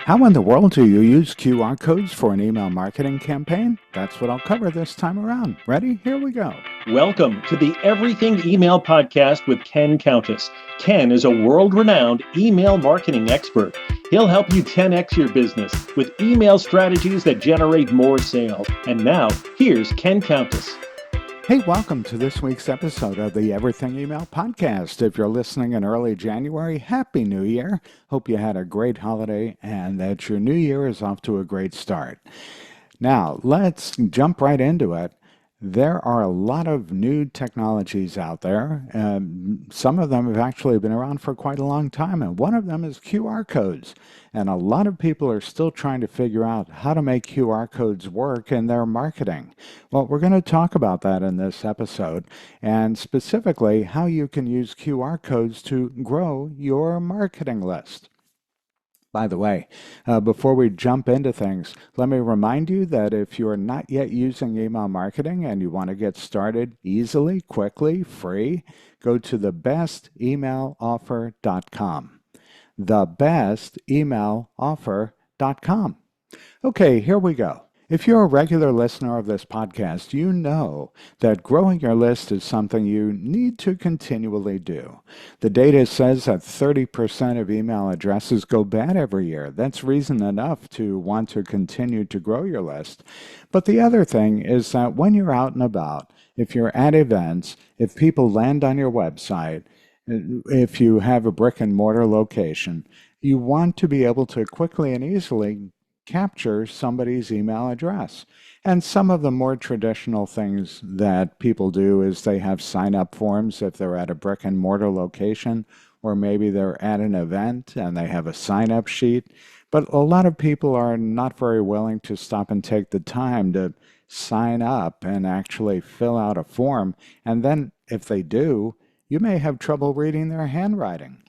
How in the world do you use QR codes for an email marketing campaign? That's what I'll cover this time around. Ready? Here we go. Welcome to the Everything Email Podcast with Ken Countess. Ken is a world-renowned email marketing expert. He'll help you 10x your business with email strategies that generate more sales. And now, here's Ken Countess. Hey, welcome to this week's episode of the Everything Email Podcast. If you're listening in early January, Happy New Year. Hope you had a great holiday and that your new year is off to a great start. Now, let's jump right into it. There are a lot of new technologies out there. Some of them have actually been around for quite a long time, and one of them is QR codes. And a lot of people are still trying to figure out how to make QR codes work in their marketing. Well, we're going to talk about that in this episode, and specifically how you can use QR codes to grow your marketing list. By the way, before we jump into things, let me remind you that if you're not yet using email marketing and you want to get started easily, quickly, free, go to thebestemailoffer.com. Thebestemailoffer.com. Okay, here we go. If you're a regular listener of this podcast, you know that growing your list is something you need to continually do. The data says that 30% of email addresses go bad every year. That's reason enough to want to continue to grow your list. But the other thing is that when you're out and about, if you're at events, if people land on your website, if you have a brick and mortar location, you want to be able to quickly and easily capture somebody's email address. And some of the more traditional things that people do is they have sign-up forms if they're at a brick and mortar location, or maybe they're at an event and they have a sign-up sheet. But a lot of people are not very willing to stop and take the time to sign up and actually fill out a form. And then if they do, you may have trouble reading their handwriting.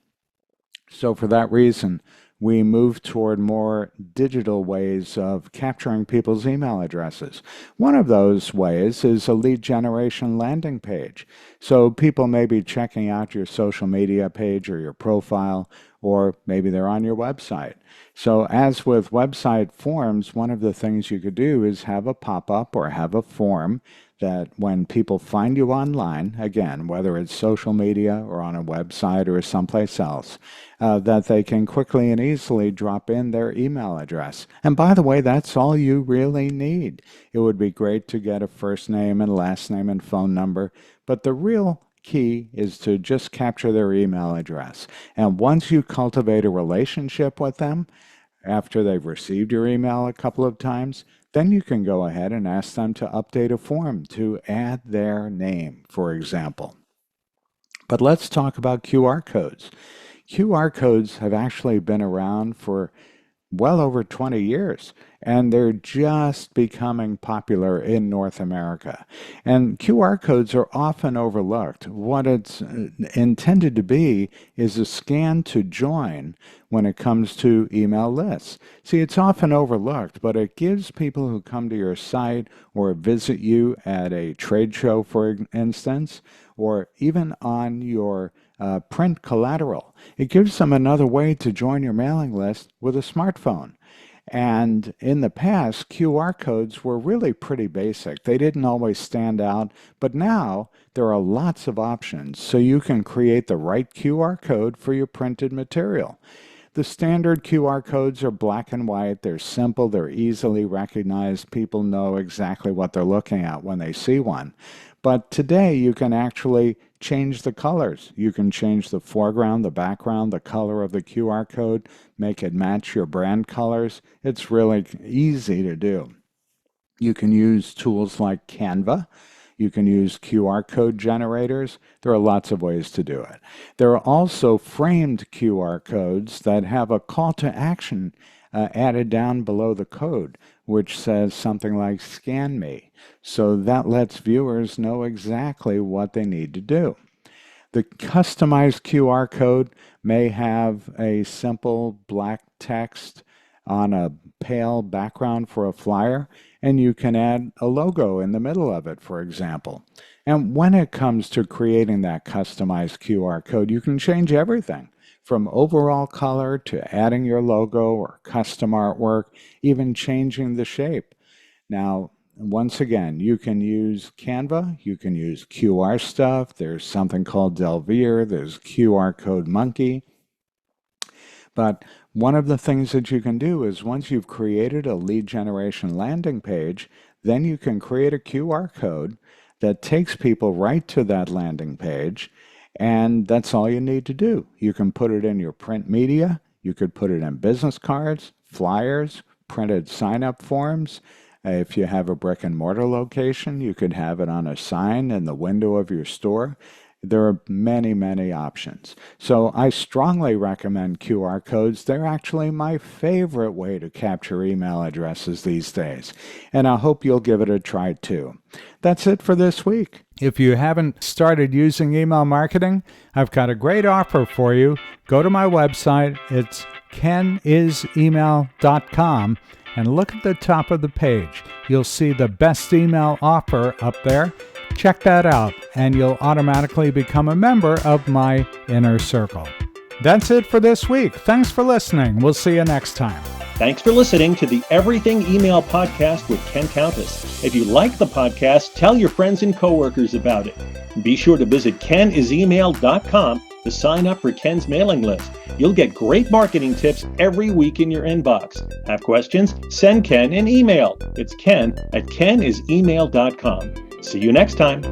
So for that reason, we move toward more digital ways of capturing people's email addresses. One of those ways is a lead generation landing page. So people may be checking out your social media page or your profile, or maybe they're on your website. So as with website forms, one of the things you could do is have a pop-up or have a form that when people find you online, again, whether it's social media or on a website or someplace else, that they can quickly and easily drop in their email address. And by the way, that's all you really need. It would be great to get a first name and last name and phone number, but the real key is to just capture their email address. And once you cultivate a relationship with them, after they've received your email a couple of times, then you can go ahead and ask them to update a form to add their name, for example. But let's talk about QR codes. QR codes have actually been around for well over 20 years, and they're just becoming popular in North America. And QR codes are often overlooked. What it's intended to be is a scan to join when it comes to email lists. See, it's often overlooked, but it gives people who come to your site or visit you at a trade show, for instance, or even on your print collateral. It gives them another way to join your mailing list with a smartphone. And in the past, QR codes were really pretty basic. They didn't always stand out, but now there are lots of options, so you can create the right QR code for your printed material. The standard QR codes are black and white. They're simple. They're easily recognized. People know exactly what they're looking at when they see one. But today you can actually change the colors. You can change the foreground, the background, the color of the QR code, make it match your brand colors. It's really easy to do. You can use tools like Canva. You can use QR code generators. There are lots of ways to do it. There are also framed QR codes that have a call to action added down below the code, which says something like scan me. So that lets viewers know exactly what they need to do. The customized QR code may have a simple black text on a pale background for a flyer, and you can add a logo in the middle of it, for example. And when it comes to creating that customized QR code, you can change everything from overall color to adding your logo or custom artwork, even changing the shape. Now, once again, you can use Canva, you can use QR stuff, there's something called Delvier, there's QR Code Monkey. But one of the things that you can do is once you've created a lead generation landing page, then you can create a QR code that takes people right to that landing page, and that's all you need to do. You can put it in your print media, you could put it in business cards, flyers, printed sign-up forms. If you have a brick and mortar location, you could have it on a sign in the window of your store. There are many, many options. So I strongly recommend QR codes. They're actually my favorite way to capture email addresses these days. And I hope you'll give it a try too. That's it for this week. If you haven't started using email marketing, I've got a great offer for you. Go to my website. It's kenisemail.com. And look at the top of the page. You'll see the best email offer up there. Check that out, and you'll automatically become a member of my inner circle. That's it for this week. Thanks for listening. We'll see you next time. Thanks for listening to the Everything Email Podcast with Ken Countess. If you like the podcast, tell your friends and coworkers about it. Be sure to visit kenisemail.com to sign up for Ken's mailing list. You'll get great marketing tips every week in your inbox. Have questions? Send Ken an email. It's ken@kenisemail.com. See you next time.